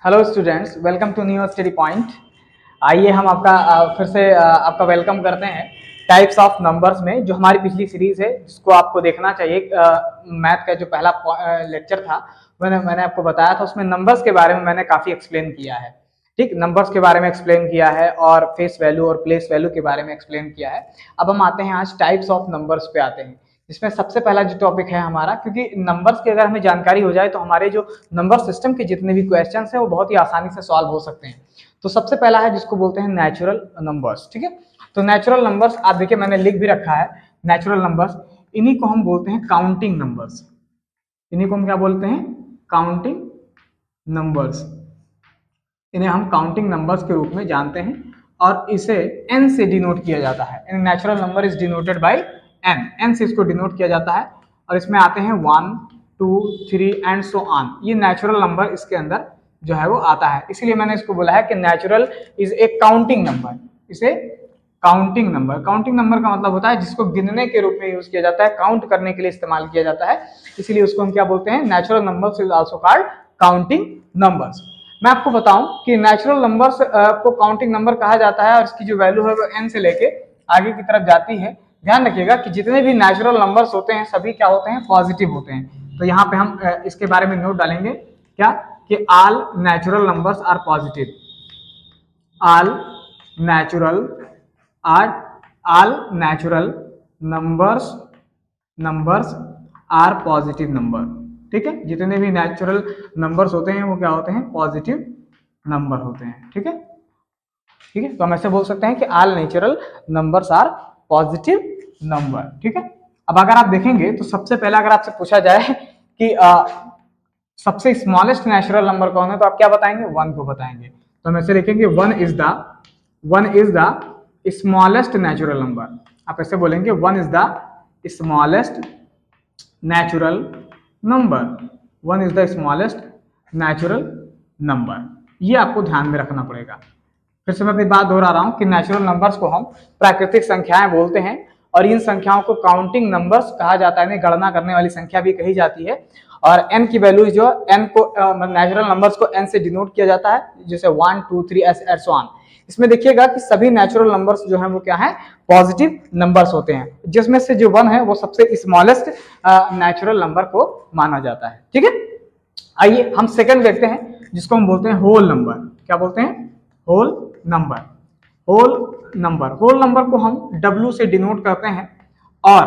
Hello students, welcome to new study point. आइए हम आपका फिर से आपका वेलकम करते हैं टाइप्स ऑफ नंबर्स में, जो हमारी पिछली सीरीज है जिसको आपको देखना चाहिए। मैथ का जो पहला लेक्चर था मैंने आपको बताया था, उसमें नंबर्स के बारे में मैंने काफ़ी एक्सप्लेन किया है। ठीक, नंबर्स के बारे में एक्सप्लेन किया है और फेस वैल्यू और प्लेस वैल्यू के बारे में एक्सप्लेन किया है। अब हम आते हैं आज टाइप्स ऑफ नंबर्स पे आते हैं, जिसमें सबसे पहला जो टॉपिक है हमारा, क्योंकि नंबर्स की अगर हमें जानकारी हो जाए तो हमारे जो नंबर सिस्टम के जितने भी क्वेश्चंस हैं वो बहुत ही आसानी से सॉल्व हो सकते हैं। तो सबसे पहला है जिसको बोलते हैं नेचुरल नंबर्स। ठीक है, तो नेचुरल नंबर्स आप देखिए मैंने लिख भी रखा है। नेचुरल नंबर्स, इन्हीं को हम बोलते हैं काउंटिंग नंबर्स। इन्हीं को हम क्या बोलते हैं? Counting numbers. इन्हें हम काउंटिंग नंबर्स के रूप में जानते हैं और इसे n से डिनोट किया जाता है। Natural number is denoted by n से इसको डिनोट किया जाता है। और इसमें आते हैं 1, 2, 3 एंड सो ऑन। ये नेचुरल नंबर इसके अंदर जो है वो आता है, इसीलिए मैंने इसको बोला है कि natural is a counting number. इसे काउंटिंग नंबर का मतलब होता है जिसको गिनने के रूप में यूज किया जाता है, काउंट करने के लिए इस्तेमाल किया जाता है, इसीलिए उसको हम क्या बोलते हैं? Natural numbers is also called counting numbers. मैं आपको बताऊं कि नेचुरल नंबर्स को काउंटिंग नंबर कहा जाता है और इसकी जो वैल्यू है वो n से लेके आगे की तरफ जाती है। ध्यान रखिएगा कि जितने भी नेचुरल नंबर्स होते हैं सभी क्या होते हैं? पॉजिटिव होते हैं। तो यहाँ पे हम इसके बारे में नोट डालेंगे क्या कि all natural numbers are positive. All natural numbers are positive number. ठीक है, जितने भी नेचुरल नंबर्स होते हैं वो क्या होते हैं? पॉजिटिव नंबर होते हैं। ठीक है, तो हम ऐसे बोल सकते हैं कि all natural numbers are positive number. ठीक है, अब अगर आप देखेंगे तो सबसे पहला अगर आपसे पूछा जाए कि सबसे स्मॉलेस्ट नेचुरल नंबर कौन है, तो आप क्या बताएंगे? 1 को बताएंगे। तो हम ऐसे लिखेंगे 1 is the smallest natural number. आप ऐसे बोलेंगे 1 is the smallest natural number. 1 is the smallest natural number. ये आपको ध्यान में रखना पड़ेगा। फिर से मैं अपनी बात दोहरा रहा हूं कि नेचुरल नंबर्स को हम प्राकृतिक संख्याएं बोलते हैं और इन संख्याओं को काउंटिंग नंबर्स कहा जाता है। गणना करने वाली संख्या भी कही जाती है। और n की वैल्यू जो n को नेचुरल नंबर्स को n से डिनोट किया जाता है, जैसे 1, 2, 3 एंड सो ऑन। इसमें देखिएगा कि सभी नेचुरल नंबर्स जो है वो क्या है? पॉजिटिव नंबर्स होते हैं, जिसमें से जो 1 है वो सबसे स्मॉलेस्ट नेचुरल नंबर को माना जाता है। ठीक है, आइए हम सेकंड देखते हैं जिसको हम बोलते हैं होल नंबर। क्या बोलते हैं? होल नंबर को हम W से डिनोट करते हैं। और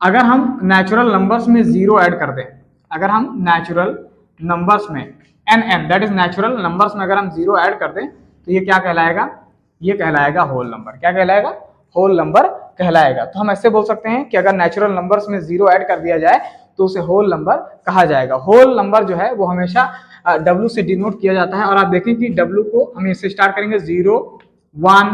अगर हम नेचुरल नंबर्स में 0 ऐड कर दें, अगर हम नेचुरल नंबर्स में n that is natural numbers में अगर हम 0 ऐड कर दें तो ये क्या कहलाएगा? ये कहलाएगा होल नंबर। क्या कहलाएगा? होल नंबर कहलाएगा। तो हम ऐसे बोल सकते हैं कि अगर नेचुरल नंबर्स में 0 ऐड कर दिया जाए तो उसे होल नंबर कहा जाएगा। होल नंबर जो है वो हमेशा W से डिनोट किया जाता है। और आप देखें कि W को हम इससे स्टार्ट करेंगे 0, 1,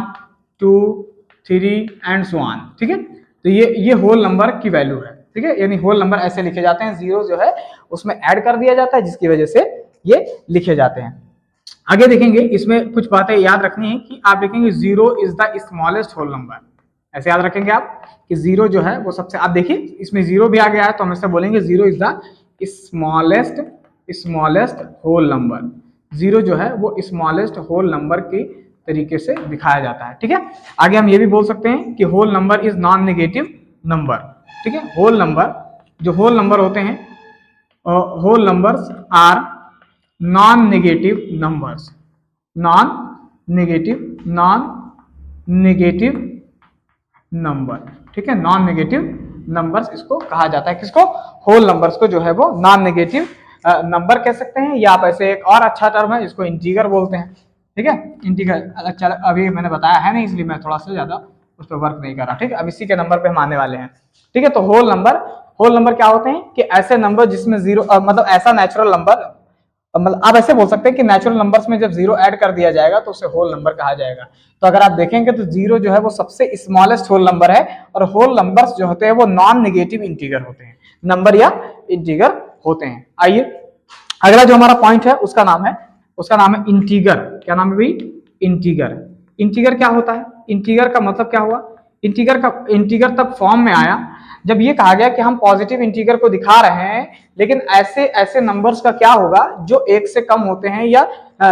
2, 3 एंड सो ऑन। ठीक है, तो ये होल नंबर की वैल्यू है। ठीक है, यानी होल नंबर ऐसे लिखे जाते हैं, 0 जो है उसमें ऐड कर दिया जाता है जिसकी वजह से ये लिखे जाते हैं। आगे देखेंगे, इसमें कुछ बातें याद रखनी है कि आप देखेंगे 0 is the smallest whole number. ऐसे याद रखेंगे आप कि 0 जो है वो सबसे, आप देखिए इसमें 0 भी आ गया है तो हम ऐसे बोलेंगे 0 is the smallest whole number. 0 जो है वो स्मॉलेस्ट होल नंबर के तरीके से दिखाया जाता है। ठीक है, आगे हम ये भी बोल सकते हैं कि whole number is non negative number. ठीक है, होल नंबर होते हैं, whole numbers are non negative numbers. Non negative number. ठीक है, नॉन नेगेटिव नंबर्स इसको कहा जाता है। किसको? होल नंबर्स को जो है वो नॉन नेगेटिव नंबर कह सकते हैं, या आप ऐसे एक और अच्छा टर्म है जिसको इंटीगर बोलते हैं। ठीक है, इंटीगर। अच्छा, अभी मैंने बताया है नहीं इसलिए मैं थोड़ा सा ज्यादा उस पर वर्क नहीं कर रहा। ठीक है, अब इसी के नंबर पे हम आने वाले हैं। ठीक है, तो होल नंबर क्या होते हैं कि ऐसे नंबर जिसमें 0 मतलब ऐसा नेचुरल नंबर, मतलब आप ऐसे बोल सकते हैं कि नेचुरल नंबर्स में जब 0 ऐड कर दिया जाएगा तो उसे होल नंबर कहा जाएगा। तो अगर आप देखेंगे तो 0 जो है वो सबसे स्मॉलेस्ट होल नंबर है और होल नंबर्स जो होते हैं वो नॉन नेगेटिव इंटीगर होते हैं, नंबर या इंटीगर होते हैं। आइए अगला जो हमारा पॉइंट है उसका नाम है इंटीगर। क्या नाम है भाई? इंटीगर क्या होता है? इंटीगर का मतलब क्या हुआ? इंटीगर तब फॉर्म में आया जब ये कहा गया कि हम पॉजिटिव इंटीगर को दिखा रहे हैं, लेकिन ऐसे ऐसे नंबर्स का क्या होगा जो 1 से कम होते हैं, या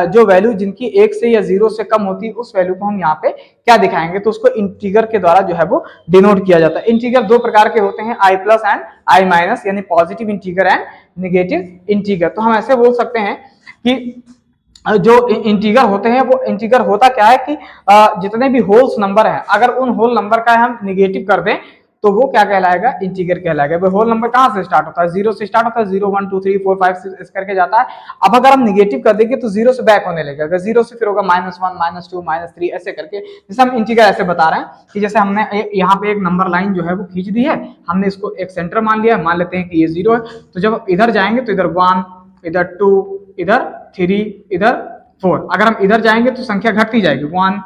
जो वैल्यू जिनकी 1 से या 0 से कम होती है, उस वैल्यू को हम यहाँ पे क्या दिखाएंगे, तो उसको इंटीगर के द्वारा जो है वो डिनोट किया जाता है। इंटीगर दो प्रकार के होते हैं, आई प्लस एंड आई माइनस, यानी positive integer and negative integer. तो हम ऐसे बोल सकते हैं कि जो इंटीगर होते हैं, वो इंटीगर होता क्या है कि जितने भी होल्स नंबर हैं, अगर उन होल नंबर का हम निगेटिव कर दें तो वो क्या कहलाएगा, इंटीगर कहलाएगा। वो होल नंबर कहां से स्टार्ट होता है, 0 से स्टार्ट होता है, 0 1 2 3 4 5 6 इस करके जाता है। अब अगर हम निगेटिव कर देंगे तो 0 से बैक होने लगेगा, 0 से फिर होगा -1 -2 -3 ऐसे करके। जैसे हम इंटीगर ऐसे बता रहे हैं कि जैसे हमने यहाँ पे एक नंबर लाइन जो है वो खींच दी है, हमने इसको एक सेंटर मान लिया, मान लेते हैं कि ये 0 है, तो जब इधर जाएंगे तो इधर 1, इधर 2, इधर 3, इधर 4। अगर हम इधर जाएंगे तो संख्या घटती जाएगी, -1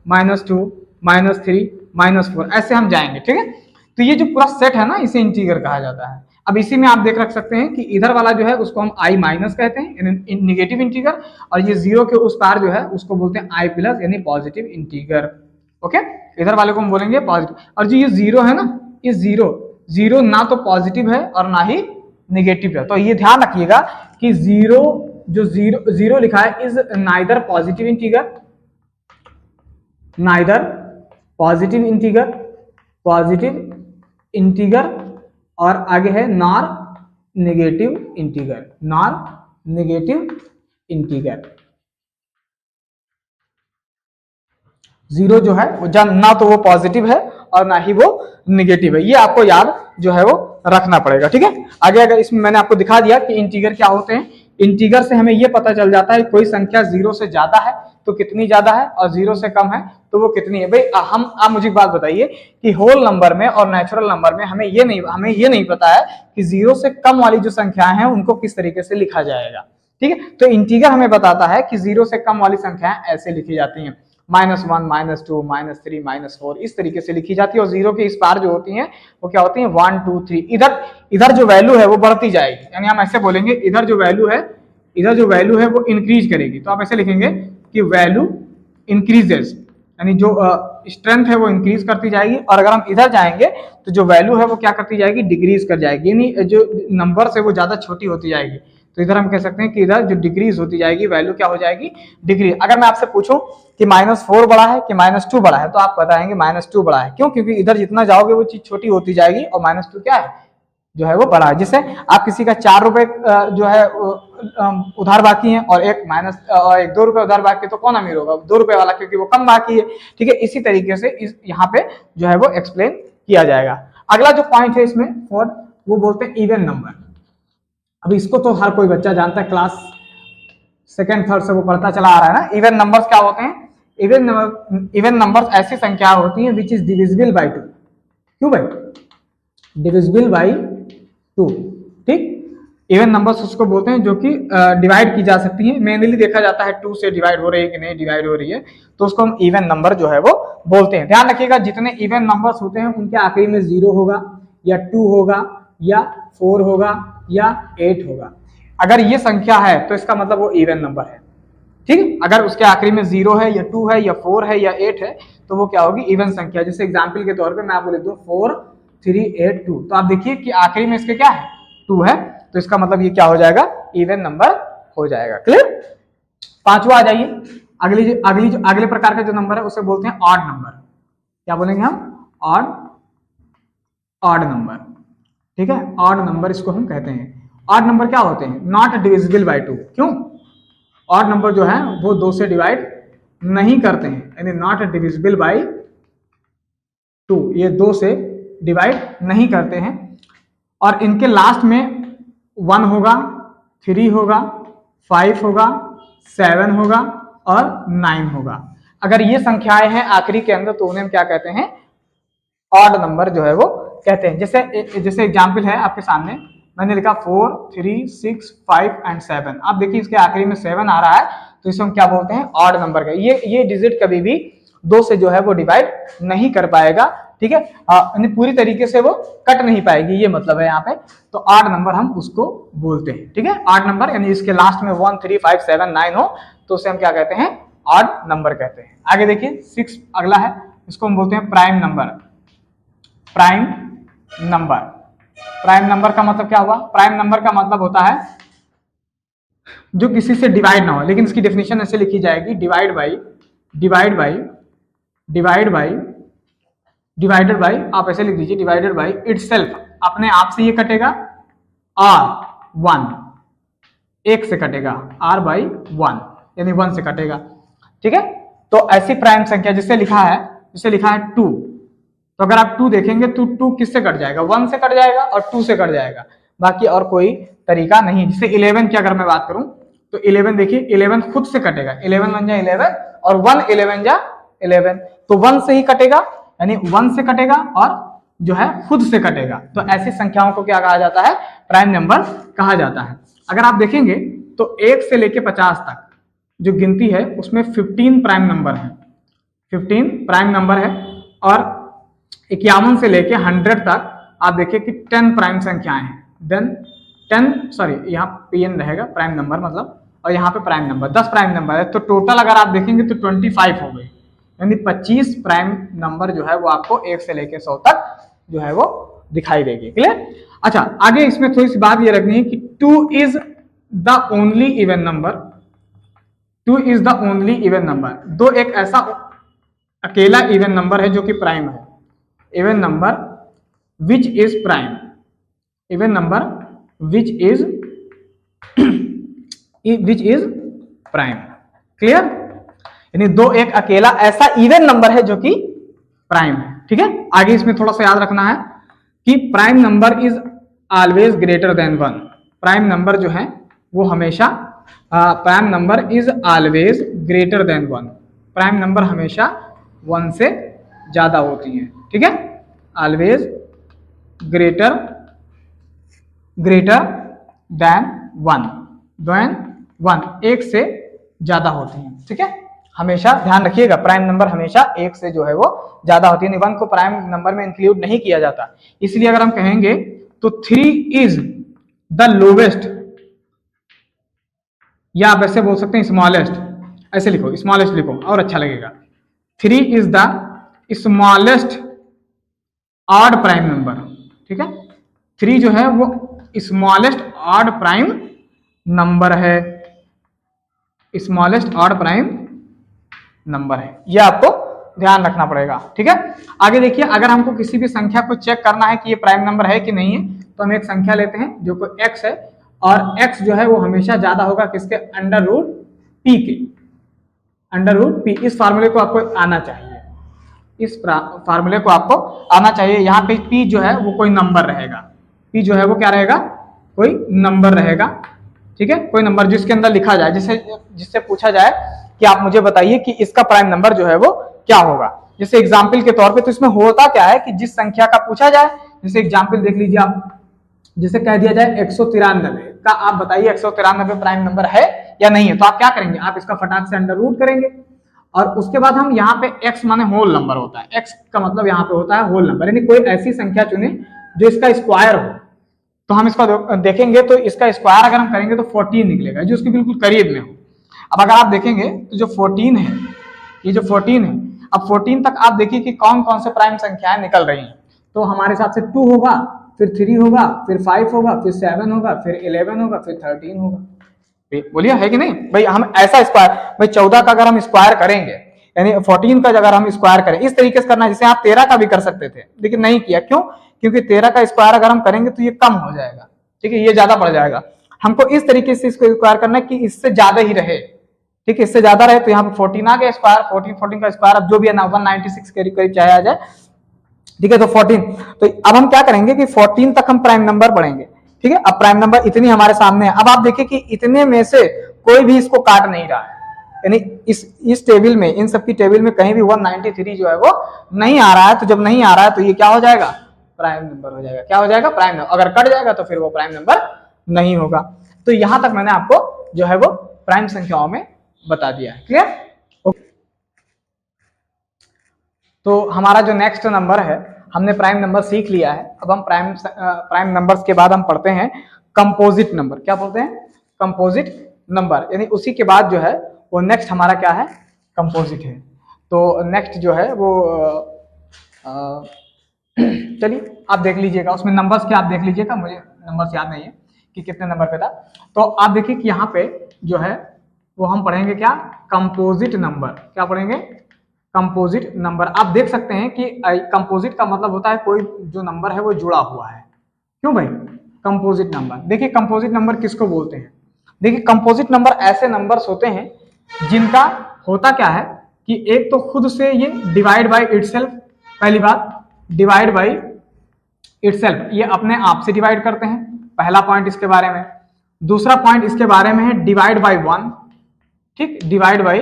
-2 -3 -4 ऐसे हम जाएंगे, ठीक है। तो ये जो पूरा सेट है ना, इसे इंटीगर कहा जाता है। अब इसी में आप देख रख सकते हैं कि इधर वाला जो है उसको हम i माइनस कहते हैं, निगेटिव इंटीगर, और ये 0 के उस पार जो है उसको बोलते हैं i प्लस, यानी पॉजिटिव इंटीगर। ओके, इधर वाले को हम बोलेंगे पॉजिटिव। और जो ये 0 है ना, ये 0 ना तो पॉजिटिव है और ना ही निगेटिव है। तो ये ध्यान रखिएगा कि 0 लिखा है is neither positive integer, neither positive integer, और आगे है नॉर नेगेटिव इंटीगर, जीरो जो है वो ना तो वो पॉजिटिव है और ना ही वो निगेटिव है। ये आपको याद जो है वो रखना पड़ेगा, ठीक है। आगे अगर इसमें मैंने आपको दिखा दिया कि इंटीगर क्या होते हैं। इंटीगर से हमें ये पता चल जाता है कोई संख्या 0 से ज्यादा है तो कितनी ज्यादा है, और 0 से कम है तो वो कितनी है। भाई आप मुझे एक बात बताइए कि होल नंबर में और नेचुरल नंबर में हमें ये नहीं पता है कि 0 से कम वाली जो संख्याएं हैं उनको किस तरीके से लिखा जाएगा, ठीक है। तो इंटीगर हमें बताता है कि 0 से कम वाली संख्याएं ऐसे लिखी जाती हैं, -1 -2 -3 -4 इस तरीके से लिखी जाती है। और 0 के इस पार जो होती हैं वो क्या होती हैं, 1 2 3। इधर जो वैल्यू है वो बढ़ती जाएगी, यानी हम ऐसे बोलेंगे इधर जो वैल्यू है वो इंक्रीज करेगी। तो आप ऐसे लिखेंगे कि वैल्यू इंक्रीजेस, यानी जो स्ट्रेंथ है वो इंक्रीज करती जाएगी। और अगर हम इधर जाएंगे तो जो वैल्यू है वो क्या करती जाएगी, डिक्रीज कर जाएगी, यानी जो नंबर है वो ज्यादा छोटी होती जाएगी। तो इधर हम कह सकते हैं कि इधर जो डिक्रीज होती जाएगी वैल्यू क्या हो जाएगी, डिक्रीज। अगर मैं आपसे पूछूं कि -4 बड़ा है कि -2 बड़ा है, तो आप बताएंगे -2 बड़ा है। क्यों? क्योंकि इधर जितना जाओगे वो चीज छोटी होती जाएगी और -2 क्या है, जो है वो बड़ा है। जिससे आप किसी का 4 रुपए जो है उधार बाकी है और एक 2 रुपए उधार बाकी है, तो कौन अमीर होगा, 2 रुपए वाला, क्योंकि वो कम बाकी है, ठीक है। इसी तरीके से यहाँ पे जो है वो एक्सप्लेन किया जाएगा। अगला जो पॉइंट है इसमें फोर्थ, वो बोलते हैं इवन नंबर। अब इसको तो हर कोई बच्चा जानता है, क्लास 2nd 3rd से वो पढ़ता चला आ रहा है ना। इवन नंबर्स क्या होते हैं, इवन नंबर्स ऐसी संख्या होती हैं विच इज डिविजिबल बाय 2। क्यों भाई, डिविजिबल बाय 2, ठीक। इवन नंबर्स उसको बोलते हैं जो कि डिवाइड की जा सकती है। मेनली देखा जाता है 2 से डिवाइड हो रही है कि नहीं डिवाइड हो रही है, तो उसको हम इवन नंबर जो है वो बोलते हैं। ध्यान रखिएगा जितने इवन नंबर्स होते हैं उनके आखिरी में 0 होगा या 2 होगा या 4 होगा या 8 होगा। अगर ये संख्या है तो इसका मतलब वो इवन नंबर है, ठीक। अगर उसके आखिरी में 0 है या 2 है या 4 है या 8 है तो वो क्या होगी, इवन संख्या। जैसे एग्जाम्पल के तौर पे मैं आपको लिख दूं 4 3 8 2, तो आप देखिए कि आखिरी में इसके क्या है, 2 है, तो इसका मतलब ये क्या हो जाएगा, इवन नंबर हो जाएगा। क्लियर। पांचवा आ जाइए, अगले प्रकार का जो नंबर है उसे बोलते हैं ऑड नंबर। क्या बोलेंगे हम, ऑड नंबर, ठीक है। ऑड नंबर इसको हम कहते हैं। ऑड नंबर क्या होते हैं, नॉट डिविजिबल बाय 2। क्यों, ऑड नंबर जो है वो 2 से डिवाइड नहीं करते हैं, यानी नॉट डिविजिबल बाय 2, ये 2 से डिवाइड नहीं करते हैं। और इनके लास्ट में 1 होगा, 3 होगा, 5 होगा, 7 होगा और 9 होगा। अगर ये संख्याएं हैं आखिरी के अंदर तो उन्हें हम क्या कहते हैं, ऑड नंबर जो है वो कहते हैं। जैसे एग्जाम्पल है आपके सामने, मैंने लिखा 4 3 6 5 एंड 7। आप देखिए इसके आखिरी में 7 आ रहा है, तो इसे हम क्या बोलते हैं, ऑड नंबर का। ये डिजिट कभी भी 2 से जो है वो डिवाइड नहीं कर पाएगा, ठीक है। पूरी तरीके से वो कट नहीं पाएगी, ये मतलब है यहाँ पे। तो ऑड नंबर हम उसको बोलते हैं, ठीक है। ऑड नंबर यानी इसके लास्ट में 1 3 5 7 9 हो तो उसे हम क्या कहते हैं, ऑड नंबर कहते हैं। आगे देखिए 6 अगला है, इसको हम बोलते हैं prime number. Prime number. Prime number का मतलब क्या हुआ? प्राइम नंबर का मतलब होता है जो किसी से डिवाइड ना हो, लेकिन इसकी डेफिनेशन ऐसे लिखी जाएगी, divide by divide by divide by divided by, आप ऐसे लिख दीजिए डिवाइडेड बाई इटसेल्फ, अपने आप से ये कटेगा, आर वन, एक से कटेगा, आर बाई वन, यानी वन से कटेगा। ठीक है, तो ऐसी प्राइम संख्या जिसे लिखा है टू, तो अगर आप टू देखेंगे तो टू किससे कट जाएगा? वन से कट जाएगा और टू से कट जाएगा, बाकी और कोई तरीका नहीं। जैसे 11 की अगर मैं बात करूं तो 11 देखिए, 11 खुद से कटेगा, 11 वन जा 11 और 1 11 जा 11, तो 1 से ही कटेगा, यानी 1 से कटेगा और जो है खुद से कटेगा। तो ऐसी संख्याओं को क्या कहा जाता है? प्राइम नंबर कहा जाता है। अगर आप देखेंगे तो 1 से लेके 50 तक जो गिनती है उसमें 15 प्राइम नंबर है, 15 प्राइम नंबर है, और 51 से लेके 100 तक आप देखिए कि 10 प्राइम संख्याएं हैं। देन 10 सॉरी यहाँ पीएन रहेगा प्राइम नंबर मतलब, और यहाँ पे प्राइम नंबर 10 प्राइम नंबर है, तो टोटल अगर आप देखेंगे तो 25 हो गई, यानी 25 प्राइम नंबर जो है वो आपको 1 से लेके 100 तक जो है वो दिखाई देगी। क्लियर? अच्छा, आगे इसमें थोड़ी सी बात ये रखनी है कि 2 is the only even number, 2 is the only even number, 2 एक ऐसा अकेला इवन नंबर है जो कि प्राइम है। Even number which is prime, even number which is prime. Clear? यानी 2 एक अकेला ऐसा इवन नंबर है जो कि प्राइम है। ठीक है, आगे इसमें थोड़ा सा याद रखना है कि prime number is always greater than 1। Prime number जो है वो हमेशा prime number is always greater than 1, prime number हमेशा 1 से ज्यादा होती है। ठीक है, ऑलवेज ग्रेटर देन 1, एक से ज्यादा होती है। ठीक है, हमेशा ध्यान रखिएगा प्राइम नंबर हमेशा एक से जो है वो ज्यादा होती है, 1 को प्राइम नंबर में इंक्लूड नहीं किया जाता। इसलिए अगर हम कहेंगे तो 3 इज द लोवेस्ट, या आप ऐसे बोल सकते हैं स्मॉलेस्ट, ऐसे लिखो, स्मॉलेस्ट लिखो और अच्छा लगेगा। 3 is the smallest odd prime number. ठीक है, 3 जो है वो स्मॉलेस्ट ऑड प्राइम नंबर है, स्मॉलेस्ट ऑड प्राइम नंबर है, यह आपको ध्यान रखना पड़ेगा। ठीक है, आगे देखिए, अगर हमको किसी भी संख्या को चेक करना है कि ये प्राइम नंबर है कि नहीं है, तो हम एक संख्या लेते हैं जो कोई x है, और x जो है वो हमेशा ज्यादा होगा किसके? अंडर रूट p के, अंडर रूट p। इस फार्मूले को आपको आना चाहिए, इस फार्मूले को आपको आना चाहिए। यहाँ पे p जो है वो कोई नंबर रहेगा, p जो है वो क्या रहेगा? कोई नंबर रहेगा। ठीक है, कोई नंबर जिसके अंदर लिखा जाए, जिससे पूछा जाए कि आप मुझे बताइए कि इसका प्राइम नंबर जो है वो क्या होगा। जैसे एग्जाम्पल के तौर पे, तो इसमें होता क्या है कि जिस संख्या का पूछा जाए, जैसे एग्जाम्पल देख लीजिए आप, जैसे कह दिया जाए 193 का, आप बताइए 193 प्राइम नंबर है या नहीं है, तो आप क्या करेंगे? आप इसका फटाक से अंडर रूट करेंगे, और उसके बाद हम यहाँ पे x माने होल नंबर होता है, x का मतलब यहाँ पे होता है होल नंबर, यानी कोई ऐसी संख्या चुने जो इसका स्क्वायर हो। तो हम इसका देखेंगे तो इसका स्क्वायर अगर हम करेंगे तो 14 निकलेगा, जो उसके बिल्कुल करीब में हो। अब अगर आप देखेंगे तो जो 14 है, ये जो 14 है, अब 14 तक आप देखिए कि कौन कौन से प्राइम संख्याएं निकल रही हैं। तो हमारे हिसाब से 2 होगा, फिर 3 होगा, फिर 5 होगा, फिर 7 होगा, फिर 11 होगा, फिर 13 होगा। बोलिए है कि नहीं भाई? हम ऐसा स्क्वायर, भाई 14 का अगर हम स्क्वायर करेंगे, यानी 14 का अगर हम स्क्वायर करें, इस तरीके से करना है। जैसे आप 13 का भी कर सकते थे, लेकिन नहीं किया, क्यों? क्योंकि 13 का स्क्वायर अगर हम करेंगे तो ये कम हो जाएगा। ठीक है, ये ज्यादा बढ़ जाएगा। हमको इस तरीके से इसको स्क्वायर करना है कि इससे ज्यादा ही रहे। ठीक है, इससे ज्यादा रहे, तो यहाँ पे 14 आ गया स्क्वायर, 14 का स्क्वायर अब जो भी है ना 196 के करीब चाहे आ जाए। ठीक है, तो 14, तो अब हम क्या करेंगे कि 14 तक हम प्राइम नंबर बढ़ेंगे। ठीक है, अब प्राइम नंबर इतनी हमारे सामने है। अब आप देखिए कि इतने में से कोई भी इसको काट नहीं रहा है, यानी इस टेबल में, इन सबकी टेबल में कहीं भी 193 जो है वो नहीं आ रहा है। तो जब नहीं आ रहा है तो ये क्या हो जाएगा? प्राइम नंबर हो जाएगा। क्या हो जाएगा? Prime number. अगर कट जाएगा तो फिर वो प्राइम नंबर नहीं होगा। तो यहां तक मैंने आपको जो है वो प्राइम संख्याओं में बता दिया है। क्लियर? ओके, तो हमारा जो नेक्स्ट नंबर है, हमने प्राइम नंबर सीख लिया है। अब हम प्राइम नंबर्स के बाद हम पढ़ते हैं कंपोजिट नंबर। क्या बोलते हैं? कंपोजिट नंबर, यानी उसी के बाद जो है वो नेक्स्ट हमारा क्या है? कंपोजिट है। तो नेक्स्ट जो है वो चलिए आप देख लीजिएगा, उसमें नंबर्स क्या आप देख लीजिएगा, मुझे नंबर्स याद नहीं है कि कितने नंबर पे था। तो आप देखिए कि यहाँ पे जो है वो हम पढ़ेंगे क्या, कंपोजिट नंबर। क्या पढ़ेंगे, कंपोजिट नंबर। आप देख सकते हैं कि कंपोजिट का मतलब होता है कोई जो नंबर है वो जुड़ा हुआ है। क्यों भाई, कंपोजिट नंबर। देखिए कंपोजिट नंबर किसको बोलते हैं, देखिए कंपोजिट नंबर ऐसे नंबर्स होते हैं जिनका होता क्या है कि एक तो खुद से ये डिवाइड बाय इटसेल्फ, पहली बात डिवाइड बाय इटसेल्फ, ये अपने आप से डिवाइड करते हैं, पहला पॉइंट इसके बारे में। दूसरा पॉइंट इसके बारे में है डिवाइड बाय वन, ठीक, डिवाइड बाय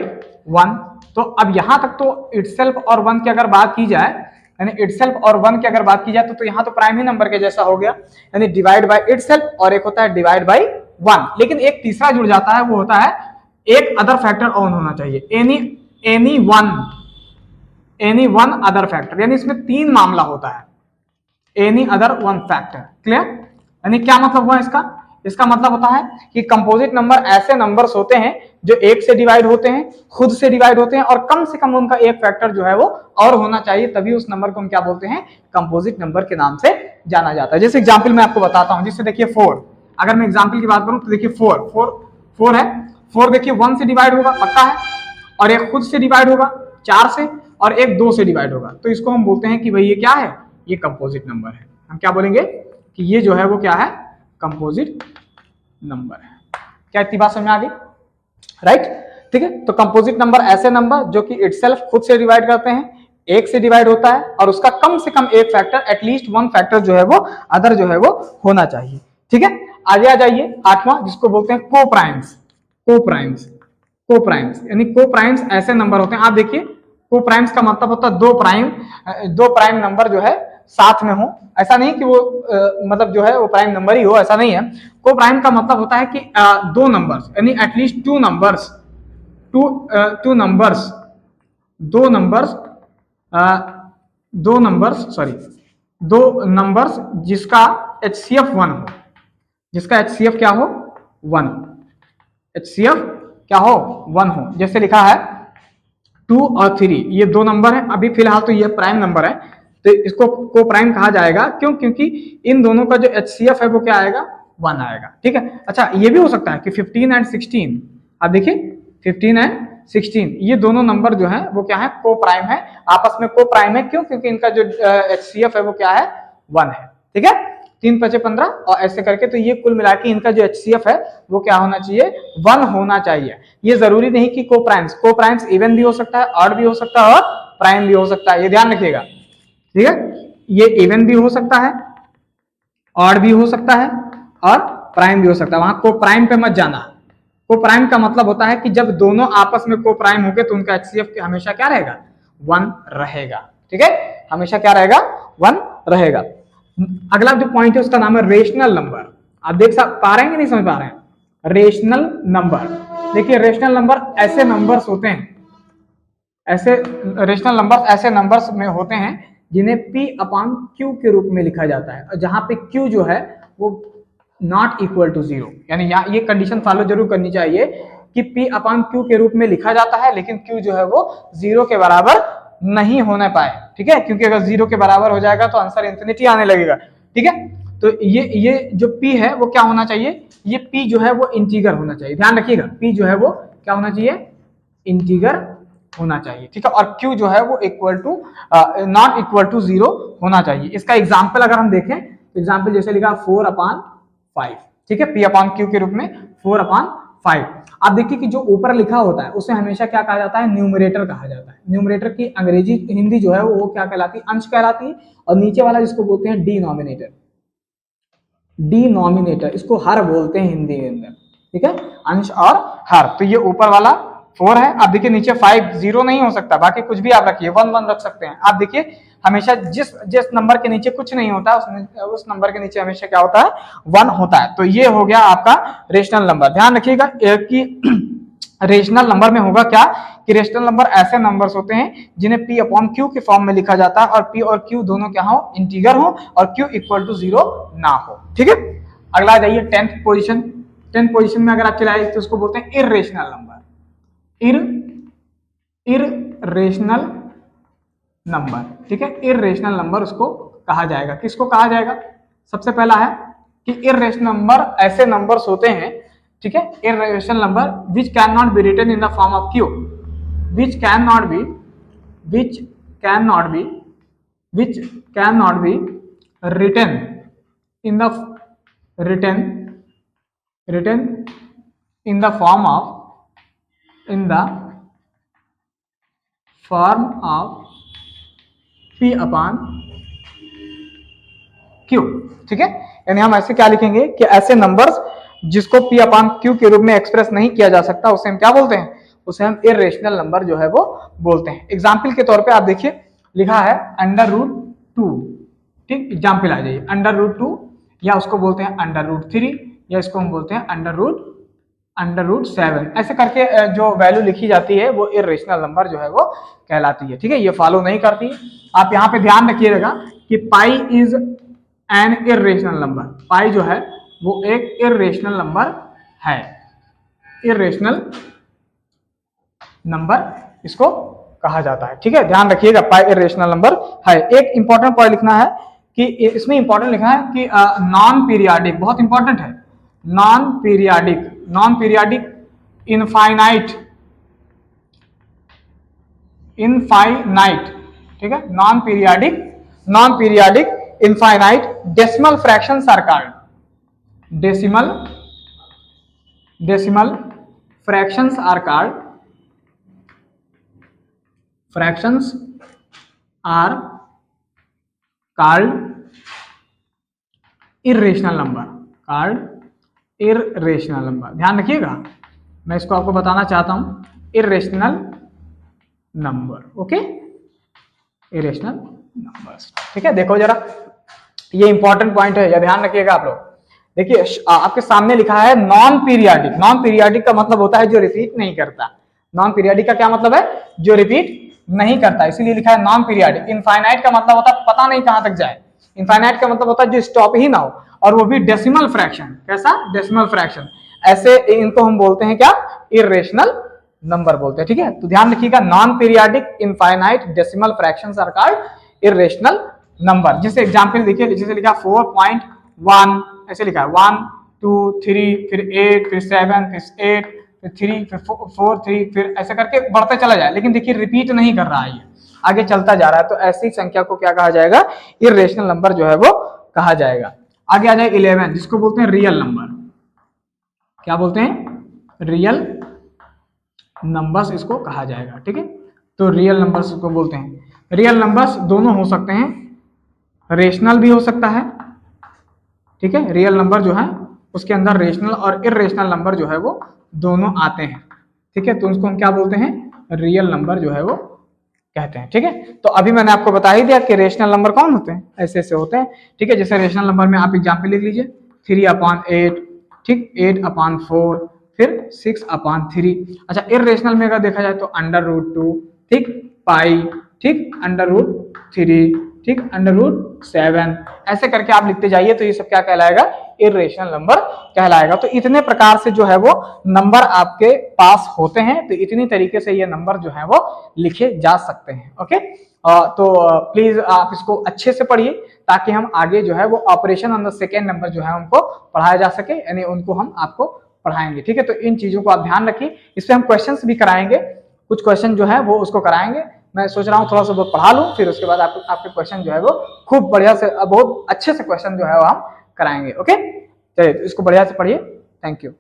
वन। तो अब यहां तक तो इटसेल्फ और वन की अगर बात की जाए, यानी इटसेल्फ और वन की अगर बात की जाए तो यहाँ तो प्राइम ही नंबर के जैसा हो गया, यानी डिवाइड बाय इटसेल्फ और एक होता है डिवाइड बाय वन। लेकिन एक तीसरा जुड़ जाता है, वो होता है एक अदर फैक्टर ऑन होना चाहिए, एनी वन अदर फैक्टर, यानी इसमें तीन मामला होता है, any other one factor. Clear, यानी क्या मतलब हुआ इसका, इसका मतलब होता है कि कंपोजिट नंबर ऐसे नंबर्स होते हैं जो एक से डिवाइड होते हैं, खुद से डिवाइड होते हैं, और कम से कम उनका एक फैक्टर जो है वो और होना चाहिए, तभी उस नंबर को हम क्या बोलते हैं, कंपोजिट नंबर के नाम से जाना जाता है। जैसे एग्जांपल मैं आपको बताता हूं, जैसे देखिए 4, अगर मैं एग्जांपल की बात करूं तो देखिए 4 है, 4 देखिए 1 से डिवाइड होगा पक्का है, और एक खुद से डिवाइड होगा 4 से, और एक 2 से डिवाइड होगा, तो इसको हम बोलते हैं कि भाई ये क्या है, ये कंपोजिट नंबर है। हम क्या बोलेंगे कि ये जो है वो क्या है, कंपोजिट नंबर है। क्या इतनी बात समझ में आ गई, राइट, ठीक है। तो कंपोजिट नंबर ऐसे नंबर जो कि इटसेल्फ खुद से डिवाइड करते हैं, एक से डिवाइड होता है, और उसका कम से कम एक फैक्टर, एटलीस्ट वन फैक्टर जो है वो अदर जो है वो होना चाहिए, ठीक है। आगे आ जाइए, आठवां, जिसको बोलते हैं कोप्राइम्स। कोप्राइम्स यानी कोप्राइम्स ऐसे नंबर होते हैं, आप देखिए कोप्राइम्स का मतलब होता है दो प्राइम नंबर जो है साथ में हो। ऐसा नहीं कि वो मतलब जो है वो प्राइम नंबर ही हो, ऐसा नहीं है। कोप्राइम का मतलब होता है कि दो नंबर्स, यानी एटलीस्ट टू नंबर्स जिसका HCF 1 हो, जिसका HCF क्या हो, 1, HCF क्या हो, 1 हो। जैसे लिखा है 2 और 3, ये दो नंबर है, अभी फिलहाल तो ये प्राइम नंबर है, तो इसको को प्राइम कहा जाएगा। क्यों, क्योंकि इन दोनों का जो HCF है वो क्या आएगा, 1 आएगा, ठीक है। अच्छा ये भी हो सकता है कि 15 एंड 16, आप देखिए 15 एंड 16 ये दोनों नंबर जो है वो क्या है, को प्राइम है, आपस में को प्राइम है। क्यों, क्योंकि इनका जो HCF है वो क्या है, 1 है, ठीक है। 3 5 15 और ऐसे करके, तो ये कुल मिला के इनका जो HCF है वो क्या होना चाहिए, 1 होना चाहिए। ये जरूरी नहीं कि को प्राइम्स इवन भी हो सकता है, ऑड भी हो सकता है, और प्राइम भी हो सकता है, ये ध्यान रखिएगा, ठीक है। ये इवन भी हो सकता है, ऑड भी हो सकता है, और प्राइम भी हो सकता है। वहां को प्राइम पे मत जाना। को प्राइम का मतलब होता है कि जब दोनों आपस में को प्राइम हो गए तो उनका HCF हमेशा क्या रहेगा, 1 रहेगा, ठीक है, हमेशा क्या रहेगा, 1 रहेगा। अगला जो पॉइंट है उसका नाम है रेशनल नंबर। आप देख पा रहे हैं कि नहीं समझ पा रहे हैं, रेशनल नंबर। देखिए रेशनल नंबर ऐसे नंबर्स होते हैं, रेशनल नंबर्स ऐसे नंबर्स में होते हैं जिन्हें P/Q के रूप में लिखा जाता है, और जहां पे Q जो है वो नॉट इक्वल टू 0, यानी ये कंडीशन फॉलो जरूर करनी चाहिए कि P/Q के रूप में लिखा जाता है, लेकिन Q जो है वो 0 के बराबर नहीं होने पाए, ठीक है, क्योंकि अगर 0 के बराबर हो जाएगा तो आंसर इंफिनिटी आने लगेगा, ठीक है। तो ये जो P है वो क्या होना चाहिए, ये P जो है वो इंटीगर होना चाहिए, ध्यान रखिएगा, P जो है वो क्या होना चाहिए, इंटीगर होना चाहिए, ठीक है। और Q जो है वो नॉट इक्वल टू 0 होना चाहिए। इसका एग्जाम्पल अगर हम देखें, एग्जाम्पल जैसे लिखा 4/5, ठीक है, P/Q के रूप में 4/5। आप देखिए कि जो ऊपर लिखा होता है उसे हमेशा क्या कहा जाता है, न्यूमरेटर कहा जाता है। न्यूमरेटर की अंग्रेजी हिंदी जो है वो क्या कहलाती है, अंश कहलाती है, और नीचे वाला जिसको बोलते हैं डिनोमिनेटर, इसको हर बोलते हैं हिंदी के अंदर, ठीक है, अंश और हर। तो ये ऊपर वाला 4 है, आप देखिए नीचे 5, 0 नहीं हो सकता, बाकी कुछ भी आप रखिए, 1 1 रख सकते हैं। आप देखिए हमेशा जिस नंबर के नीचे कुछ नहीं होता उस नंबर के नीचे हमेशा क्या होता है, 1 होता है। तो ये हो गया आपका रेशनल नंबर। ध्यान रखिएगा कि रेशनल नंबर में होगा क्या, कि रेशनल नंबर ऐसे नंबर्स होते हैं जिन्हें P/Q के फॉर्म में लिखा जाता है, और P और Q दोनों क्या हो, इंटीगर हो, और Q इक्वल टू 0 ना हो, ठीक है। अगला आ जाइए 10th पोजीशन। 10th पोजीशन में अगर आप चलाए तो उसको बोलते हैं इर्रेशनल नंबर। इर्रेशनल नंबर, ठीक है, इर्रेशनल नंबर उसको कहा जाएगा। किसको कहा जाएगा? सबसे पहला है कि इर्रेशनल नंबर ऐसे नंबर्स होते हैं, ठीक है, irrational number which can not be written in the form of Q, which can not be written in the form of P upon Q, ठीक है। यानी हम ऐसे क्या लिखेंगे कि ऐसे नंबर्स जिसको P अपॉन Q के रूप में एक्सप्रेस नहीं किया जा सकता उसे हम क्या बोलते हैं? उसे हम इर्रेशनल नंबर जो है वो बोलते हैं। एग्जाम्पल के तौर पे आप देखिए लिखा है √2, ठीक, एग्जाम्पल आ जाइए, √2 या उसको बोलते हैं √3 या इसको हम बोलते हैं √7, ऐसे करके जो वैल्यू लिखी जाती है वो इर्रेशनल नंबर जो है वो कहलाती है, ठीक है। ये फॉलो नहीं करती। आप यहाँ पे ध्यान रखिएगा कि pi is an irrational number, pi जो है वो एक इर्रेशनल नंबर है, इर्रेशनल नंबर इसको कहा जाता है, ठीक है, ध्यान रखिएगा, पाई इर्रेशनल नंबर है। एक इंपॉर्टेंट पॉइंट लिखना है कि इसमें इंपॉर्टेंट लिखना है कि नॉन पीरियाडिक, बहुत इंपॉर्टेंट है, नॉन पीरियाडिक इनफाइनाइट, ठीक है, non periodic infinite decimal fractions are called, decimal fractions are called irrational number, ध्यान रखिएगा, मैं इसको आपको बताना चाहता हूं, irrational number, okay, irrational numbers, ठीक है। देखो जरा, ये इंपॉर्टेंट पॉइंट है, ये ध्यान रखिएगा आप लोग। देखिए आपके सामने लिखा है नॉन पीरियाडिक का मतलब होता है जो रिपीट नहीं करता। नॉन पीरियाडिक का क्या मतलब है? जो रिपीट नहीं करता, इसीलिए लिखा है नॉन पीरियाडिक। इनफाइनाइट का मतलब होता है पता नहीं कहां तक जाए, इनफाइनाइट का मतलब होता है जो स्टॉप ही ना हो, और वो भी डेसिमल फ्रैक्शन। कैसा? Decimal fraction. ऐसे इनको हम बोलते हैं क्या? इर्रेशनल नंबर बोलते हैं, ठीक है। तो ध्यान रखिएगा, non periodic infinite decimal fractions are called irrational number. जैसे एग्जांपल देखिए, जैसे लिखा 4.1, ऐसे लिखा है 1 2 3 फिर 8 फिर 7 फिर 8 फिर 3 फिर 4 3 फिर ऐसे करके बढ़ते चला जाए, लेकिन देखिए रिपीट नहीं कर रहा है, ये आगे चलता जा रहा है। तो ऐसी संख्या को क्या कहा जाएगा? इर्रेशनल नंबर जो है वो कहा जाएगा। आगे आ जाए 11, जिसको बोलते हैं रियल नंबर। क्या बोलते हैं? रियल नंबर्स इसको कहा जाएगा, ठीक है। तो रियल नंबर्स को बोलते हैं। रियल नंबर्स दोनों हो सकते हैं, रेशनल भी हो सकता है, ठीक है। रियल नंबर जो है उसके अंदर रेशनल और इर्रेशनल नंबर जो है वो दोनों आते हैं, ठीक है। तो उसको हम क्या बोलते हैं? रियल नंबर जो है वो कहते हैं, ठीक है। तो अभी मैंने आपको बता ही दिया कि रेशनल नंबर कौन होते हैं, ऐसे ऐसे होते हैं, ठीक है। जैसे रेशनल नंबर में आप एग्जाम्पल लिख लीजिए, 3/8, ठीक, 8/4, फिर 6/3। अच्छा, इर्रेशनल में अगर देखा जाए तो √2, ठीक, पाई, ठीक, √3, ठीक, √7, ऐसे करके आप लिखते जाइए। तो ये सब क्या कहलाएगा? इर्रेशनल नंबर कहलाएगा। तो इतने प्रकार से जो है वो नंबर आपके पास होते हैं। तो इतनी तरीके से ये नंबर जो है वो लिखे जा सकते हैं, ओके। तो प्लीज आप इसको अच्छे से पढ़िए, ताकि हम आगे जो है वो operation on the second number जो है उनको पढ़ाया जा सके, यानी उनको हम आपको पढ़ाएंगे, ठीक है। तो इन चीजों को आप ध्यान रखिए। इस पे हम क्वेश्चंस भी कराएंगे, कुछ क्वेश्चन जो है वो उसको कराएंगे। मैं सोच रहा हूँ थोड़ा सा बहुत पढ़ा लूँ, फिर उसके बाद आपके क्वेश्चन जो है वो खूब बढ़िया से, बहुत अच्छे से क्वेश्चन जो है वो हम कराएंगे, ओके। चलिए इसको बढ़िया से पढ़िए। Thank you.